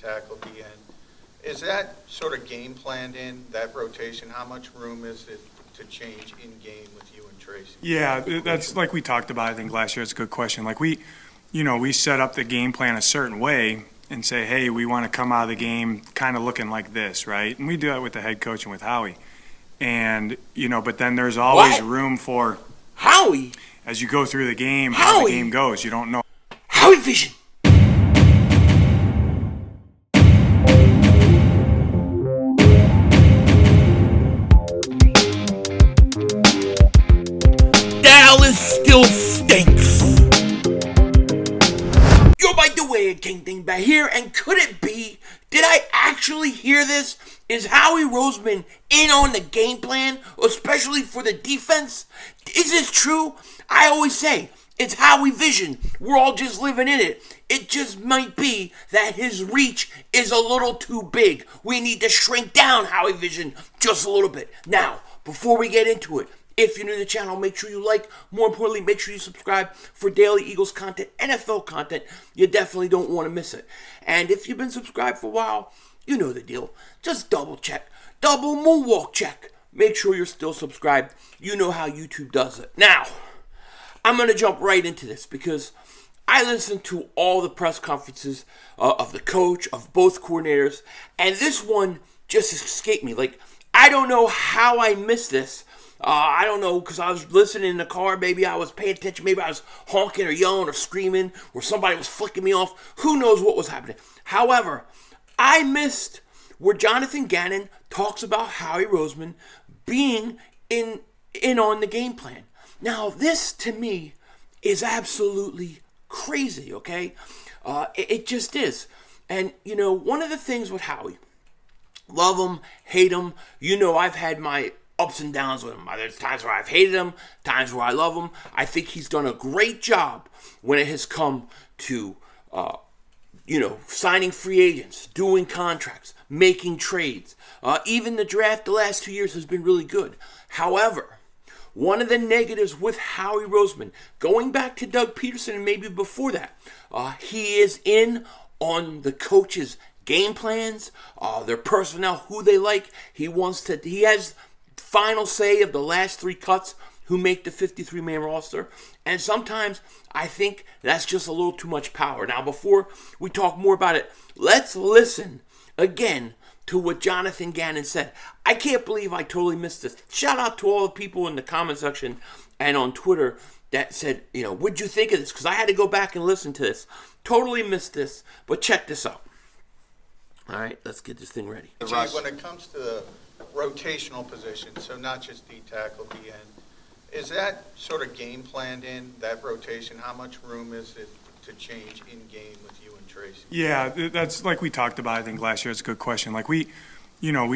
tackle at the end. Is that sort of game planned in, that rotation? How much room is it to change in game with you and Tracy? Yeah, that's like we talked about, I think, last year. It's a good question. Like we set up the game plan a certain way and say, hey, we want to come out of the game kind of looking like this, right? And we do that with the head coach and with Howie. And, but then there's always room for Howie. As you go through the game, how the game goes. You don't know. Howie Vision. Dallas still stinks. Yo, by the way, King Thing back here, and could it be? Did I actually hear this? Is Howie Roseman in on the game plan, especially for the defense? Is this true? I always say, it's Howie Vision. We're all just living in it. It just might be that his reach is a little too big. We need to shrink down Howie Vision just a little bit. Now, before we get into it, if you're new to the channel, make sure you like. More importantly, make sure you subscribe for daily Eagles content, NFL content. You definitely don't want to miss it. And if you've been subscribed for a while, you know the deal. Just double check. Double moonwalk check. Make sure you're still subscribed. You know how YouTube does it. Now, I'm going to jump right into this because I listened to all the press conferences of the coach, of both coordinators, and this one just escaped me. Like, I don't know how I missed this. I don't know, because I was listening in the car. Maybe I was paying attention. Maybe I was honking or yelling or screaming, or somebody was flicking me off. Who knows what was happening? However, I missed where Jonathan Gannon talks about Howie Roseman being in on the game plan. Now, this, to me, is absolutely crazy, okay? It just is. And, one of the things with Howie, love him, hate him, I've had my ups and downs with him. There's times where I've hated him, times where I love him. I think he's done a great job when it has come to, signing free agents, doing contracts, making trades. Even the draft the last 2 years has been really good. However, one of the negatives with Howie Roseman, going back to Doug Peterson and maybe before that, he is in on the coaches' game plans, their personnel, who they like. He has final say of the last 3 cuts who make the 53-man roster. And sometimes I think that's just a little too much power. Now, before we talk more about it, let's listen again to what Jonathan Gannon said. I can't believe I totally missed this. Shout out to all the people in the comment section and on Twitter that said, what'd you think of this? Because I had to go back and listen to this. Totally missed this, but check this out. All right, let's get this thing ready. When it comes to the rotational position, so not just D tackle, D end, is that sort of game planned in, that rotation? How much room is it to change in game with you and Tracy? Yeah, that's like we talked about, I think, last year. It's a good question. Like we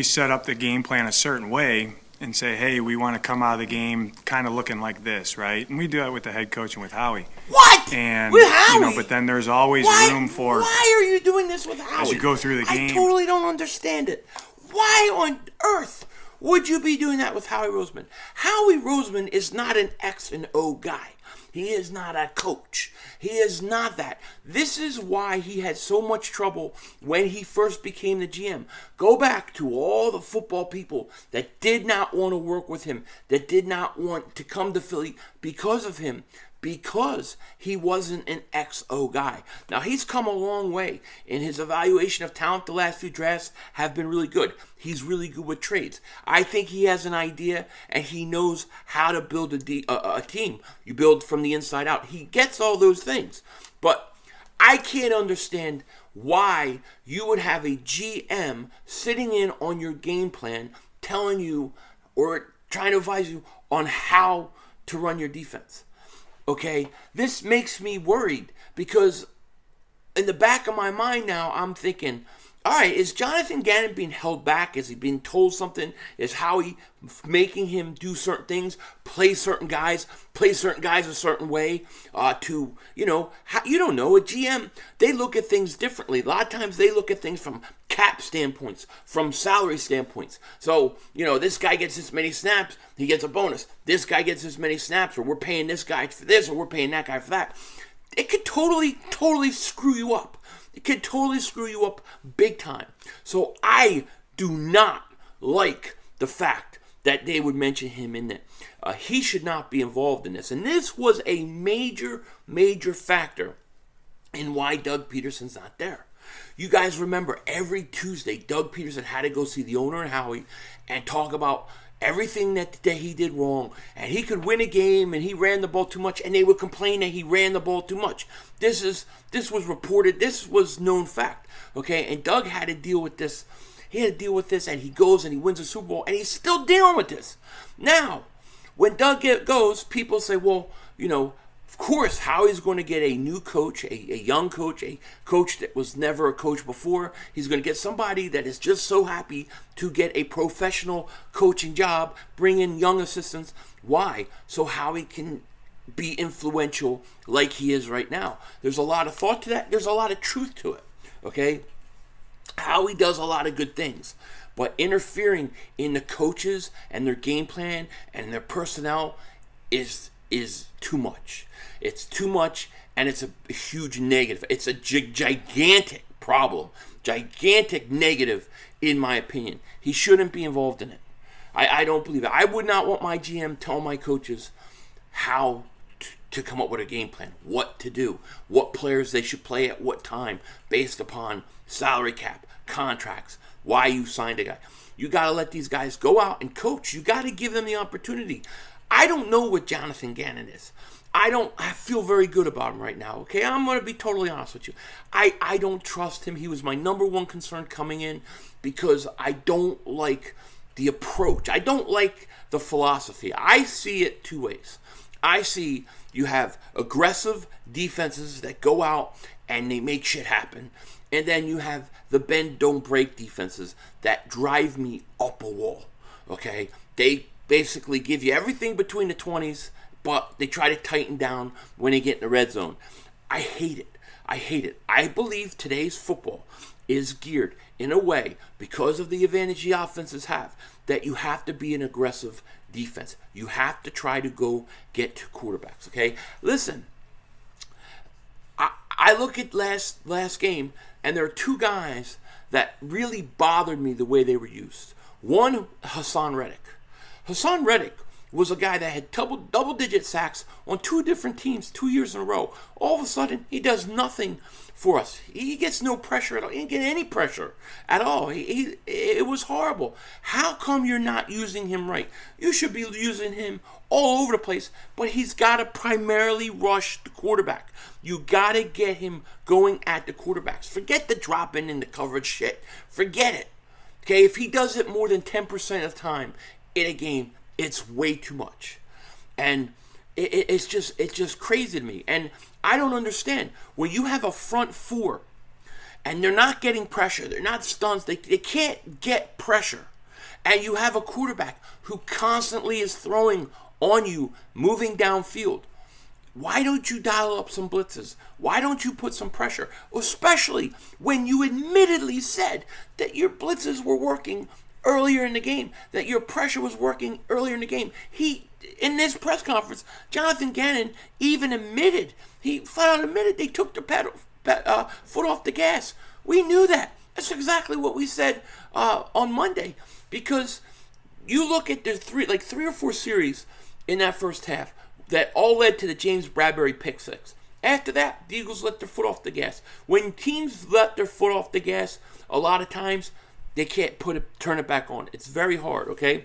set up the game plan a certain way and say, hey, we want to come out of the game kind of looking like this, right? And we do that with the head coach and with Howie. What? And, with Howie? But then there's always room for... Why are you doing this with Howie? As you go through the game... I totally don't understand it. Why on earth would you be doing that with Howie Roseman? Howie Roseman is not an X and O guy. He is not a coach. He is not that. This is why he had so much trouble when he first became the GM. Go back to all the football people that did not want to work with him, that did not want to come to Philly because of him, because he wasn't an XO guy. Now, he's come a long way in his evaluation of talent. The last few drafts have been really good. He's really good with trades. I think he has an idea, and he knows how to build a team. You build from the inside out. He gets all those things. But I can't understand why you would have a GM sitting in on your game plan, telling you or trying to advise you on how to run your defense. Okay, this makes me worried because in the back of my mind now, I'm thinking, all right, is Jonathan Gannon being held back? Is he being told something? Is Howie making him do certain things, play certain guys a certain way you don't know. A GM, they look at things differently. A lot of times they look at things from cap standpoints, from salary standpoints. So, this guy gets this many snaps, he gets a bonus. This guy gets this many snaps, or we're paying this guy for this, or we're paying that guy for that. It could totally screw you up. It can totally screw you up big time. So I do not like the fact that they would mention him in it. He should not be involved in this. And this was a major, major factor in why Doug Peterson's not there. You guys remember every Tuesday, Doug Peterson had to go see the owner and Howie and talk about everything that he did wrong. And he could win a game and he ran the ball too much, and they would complain that he ran the ball too much. This was reported. This was known fact. Okay, and Doug had to deal with this. He had to deal with this, and he goes and he wins a Super Bowl, and he's still dealing with this. Now, when Doug goes, people say, well, of course, Howie's going to get a new coach, a young coach, a coach that was never a coach before. He's going to get somebody that is just so happy to get a professional coaching job, bring in young assistants. Why? So Howie can be influential like he is right now. There's a lot of thought to that. There's a lot of truth to it, okay? Howie does a lot of good things, but interfering in the coaches and their game plan and their personnel is too much. It's too much, and it's a huge negative. It's a gigantic problem, gigantic negative, in my opinion. He shouldn't be involved in it. I don't believe it. I would not want my GM telling my coaches how to come up with a game plan, what to do, what players they should play at what time, based upon salary cap, contracts, why you signed a guy. You got to let these guys go out and coach. You got to give them the opportunity. I don't know what Jonathan Gannon is. I feel very good about him right now, okay? I'm going to be totally honest with you. I don't trust him. He was my number one concern coming in because I don't like the approach. I don't like the philosophy. I see it two ways. I see you have aggressive defenses that go out and they make shit happen. And then you have the bend, don't break defenses that drive me up a wall, okay? They basically give you everything between the 20s, but they try to tighten down when they get in the red zone. I hate it. I hate it. I believe today's football is geared in a way, because of the advantage the offenses have, that you have to be an aggressive defense. You have to try to go get to quarterbacks, okay? Listen, I look at last game, and there are two guys that really bothered me the way they were used. One, Hassan Reddick. Hassan Reddick was a guy that had double-digit sacks on two different teams 2 years in a row. All of a sudden, he does nothing for us. He gets no pressure at all. He didn't get any pressure at all. It was horrible. How come you're not using him right? You should be using him all over the place, but he's got to primarily rush the quarterback. You got to get him going at the quarterbacks. Forget the drop-in and the coverage shit. Forget it. Okay, if he does it more than 10% of the time in a game, it's way too much. And it's just crazy to me. And I don't understand. When you have a front four and they're not getting pressure, they're not stunts, they can't get pressure, and you have a quarterback who constantly is throwing on you, moving downfield, why don't you dial up some blitzes? Why don't you put some pressure? Especially when you admittedly said that your blitzes were working earlier in the game, that your pressure was working earlier in the game. In this press conference, Jonathan Gannon even admitted, he flat out admitted they took the foot off the gas. We knew that. That's exactly what we said on Monday, because you look at the three or four series in that first half that all led to the James Bradbury pick six. After that, the Eagles let their foot off the gas. When teams let their foot off the gas, a lot of times they can't turn it back on. It's very hard, okay?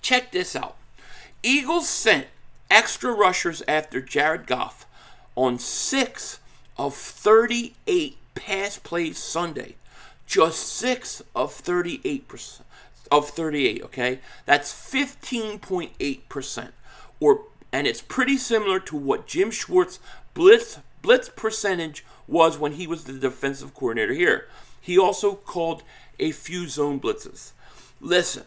Check this out. Eagles sent extra rushers after Jared Goff on 6 of 38 pass plays Sunday. Just 6 of 38%. Of 38, okay? That's 15.8%. And it's pretty similar to what Jim Schwartz blitz percentage was when he was the defensive coordinator here. He also called a few zone blitzes. Listen,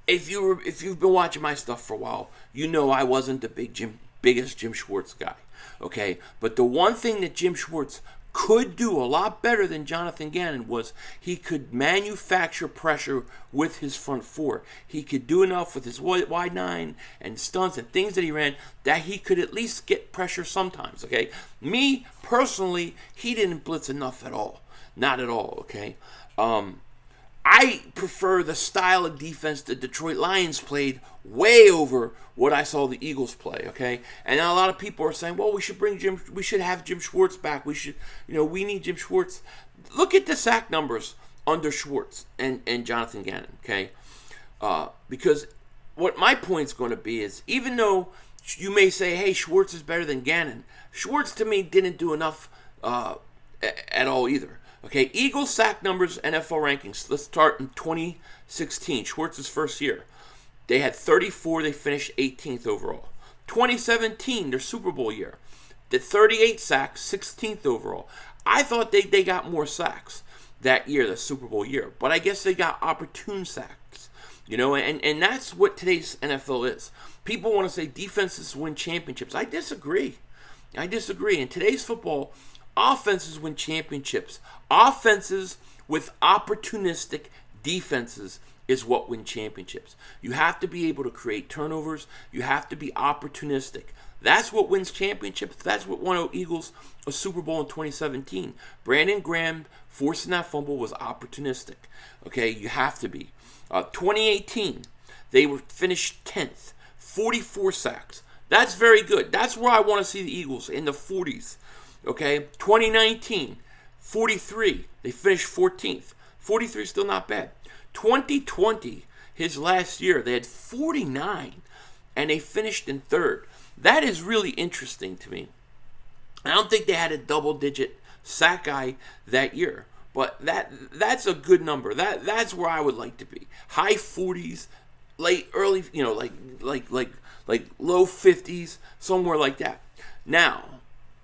if you've been watching my stuff for a while, you know I wasn't the biggest Jim Schwartz guy, okay? But the one thing that Jim Schwartz could do a lot better than Jonathan Gannon was he could manufacture pressure with his front four. He could do enough with his wide nine and stunts and things that he ran that he could at least get pressure sometimes, okay? Me, personally, he didn't blitz enough at all. Not at all, okay? I prefer the style of defense the Detroit Lions played way over what I saw the Eagles play, okay? And now a lot of people are saying, well, we should have Jim Schwartz back. We need Jim Schwartz. Look at the sack numbers under Schwartz and Jonathan Gannon, okay? Because what my point's going to be is, even though you may say, hey, Schwartz is better than Gannon, Schwartz to me didn't do enough at all either. Okay, Eagles sack numbers, NFL rankings. Let's start in 2016, Schwartz's first year. They had 34, they finished 18th overall. 2017, their Super Bowl year, did 38 sacks, 16th overall. I thought they got more sacks that year, the Super Bowl year, but I guess they got opportune sacks. And that's what today's NFL is. People want to say defenses win championships. I disagree. In today's football, offenses win championships. Offenses with opportunistic defenses is what win championships. You have to be able to create turnovers. You have to be opportunistic. That's what wins championships. That's what won Eagles a Super Bowl in 2017. Brandon Graham forcing that fumble was opportunistic. Okay, you have to be. 2018, they were finished 10th, 44 sacks. That's very good. That's where I want to see the Eagles, in the 40s. Okay, 2019, 43. They finished 14th. 43 is still not bad. 2020, his last year, they had 49, and they finished in third. That is really interesting to me. I don't think they had a double-digit sack guy that year, but that's a good number. That's where I would like to be. High 40s, early, like low 50s, somewhere like that. Now,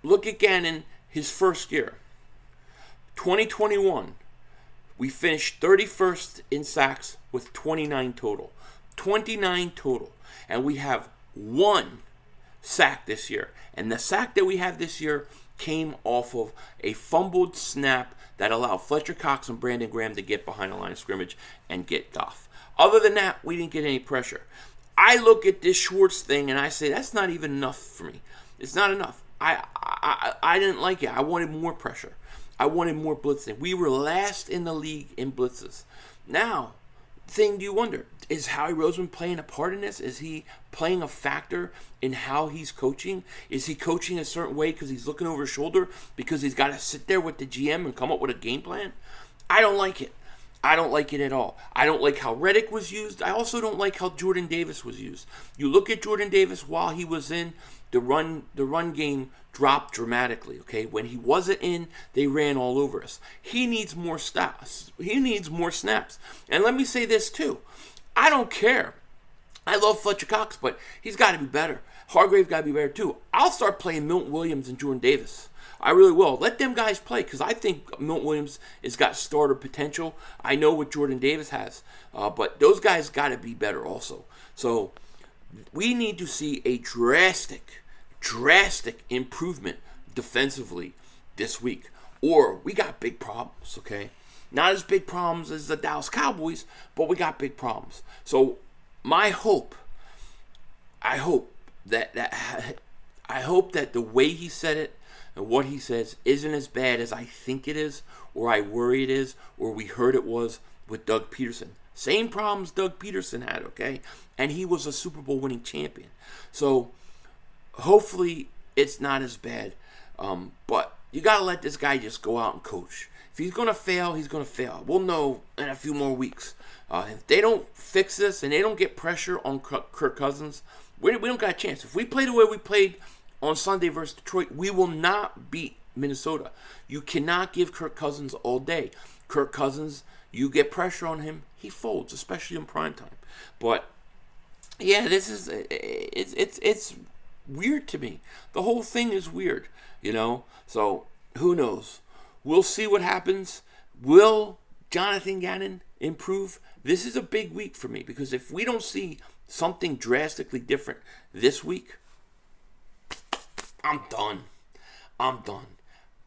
look at Gannon, his first year. 2021, we finished 31st in sacks with 29 total. 29 total. And we have one sack this year. And the sack that we have this year came off of a fumbled snap that allowed Fletcher Cox and Brandon Graham to get behind the line of scrimmage and get Goff. Other than that, we didn't get any pressure. I look at this Schwartz thing and I say, that's not even enough for me. It's not enough. I didn't like it. I wanted more pressure. I wanted more blitzing. We were last in the league in blitzes. Now, do you wonder, is Howie Roseman playing a part in this? Is he playing a factor in how he's coaching? Is he coaching a certain way because he's looking over his shoulder, because he's got to sit there with the GM and come up with a game plan? I don't like it. I don't like it at all. I don't like how Reddick was used. I also don't like how Jordan Davis was used. You look at Jordan Davis while he was in, the run game dropped dramatically, okay? When he wasn't in, they ran all over us. He needs more snaps. And let me say this too. I don't care. I love Fletcher Cox, but he's got to be better. Hargrave got to be better too. I'll start playing Milton Williams and Jordan Davis. I really will. Let them guys play, because I think Milton Williams has got starter potential. I know what Jordan Davis has, but those guys got to be better also. So we need to see a drastic improvement defensively this week, or we got big problems, okay? Not as big problems as the Dallas Cowboys, but we got big problems. So I hope that the way he said it and what he says isn't as bad as I think it is, or I worry it is, or we heard it was with Doug Peterson. Same problems Doug Peterson had, okay? And he was a Super Bowl winning champion. So hopefully it's not as bad. But you got to let this guy just go out and coach. If he's going to fail, he's going to fail. We'll know in a few more weeks. If they don't fix this and they don't get pressure on Kirk Cousins, we don't got a chance. If we play the way we played on Sunday versus Detroit, we will not beat Minnesota. You cannot give Kirk Cousins all day. Kirk Cousins, you get pressure on him, he folds, especially in primetime. But yeah, this is it's weird to me. The whole thing is weird, So who knows? We'll see what happens. Will Jonathan Gannon improve? This is a big week for me, because if we don't see something drastically different this week, I'm done.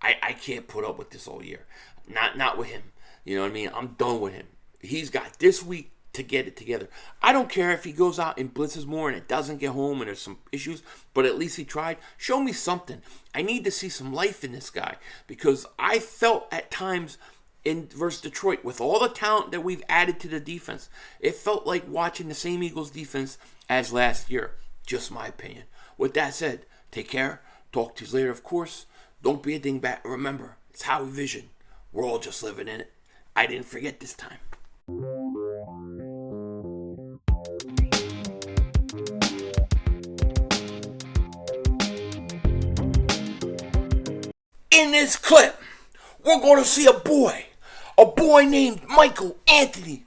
I can't put up with this all year. Not with him. You know what I mean? I'm done with him. He's got this week to get it together. I don't care if he goes out and blitzes more and it doesn't get home and there's some issues, but at least he tried. Show me something. I need to see some life in this guy, because I felt at times in versus Detroit, with all the talent that we've added to the defense, it felt like watching the same Eagles defense as last year. Just my opinion. With that said, take care. Talk to you later, of course. Don't be a dingbat. Remember, it's Howie Vision. We're all just living in it. I didn't forget this time. In this clip, we're going to see a boy named Michael Anthony.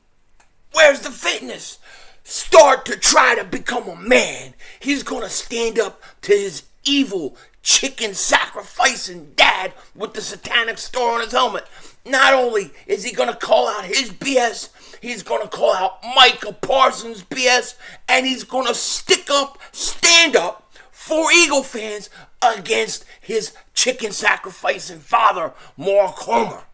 Where's the fitness? Start to try to become a man. He's going to stand up to his evil chicken sacrificing dad with the satanic star on his helmet. Not only is he going to call out his BS, he's going to call out Micah Parsons' BS, and he's going to stand up for Eagle fans against his chicken sacrificing father, Mark Homer.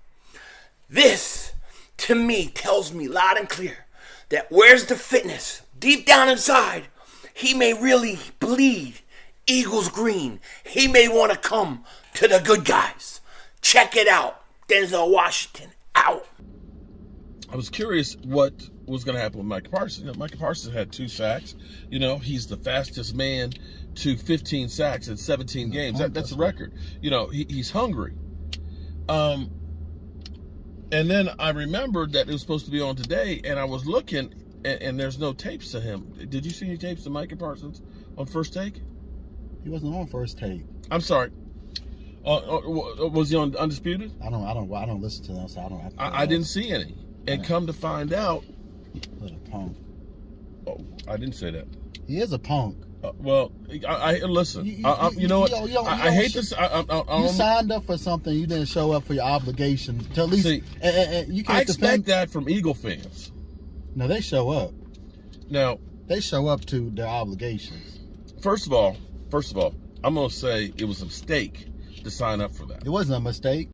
This, to me, tells me loud and clear that where's the fitness? Deep down inside, he may really bleed Eagles green. He may want to come to the good guys. Check it out. Denzel Washington out. I was curious what was going to happen with Micah Parsons. You know, Micah Parsons had 2 sacks. You know, he's the fastest man to 15 sacks in 17 games. That's a record. You know, he's hungry. And then I remembered that it was supposed to be on today, and I was looking, and there's no tapes to him. Did you see any tapes to Micah Parsons on First Take? He wasn't on First Take. I'm sorry. Was he on Undisputed? I don't listen to them, so I didn't see any. And come to find out, What a punk. oh, I didn't say that. He is a punk. Well, I listen. You know what? I hate this. You signed up for something. You didn't show up for your obligation. To at least See, you can't I expect defend. that from Eagle fans. No, they show up. Now, They show up to their obligations. first of all, I'm going to say it was a mistake to sign up for that. It wasn't a mistake.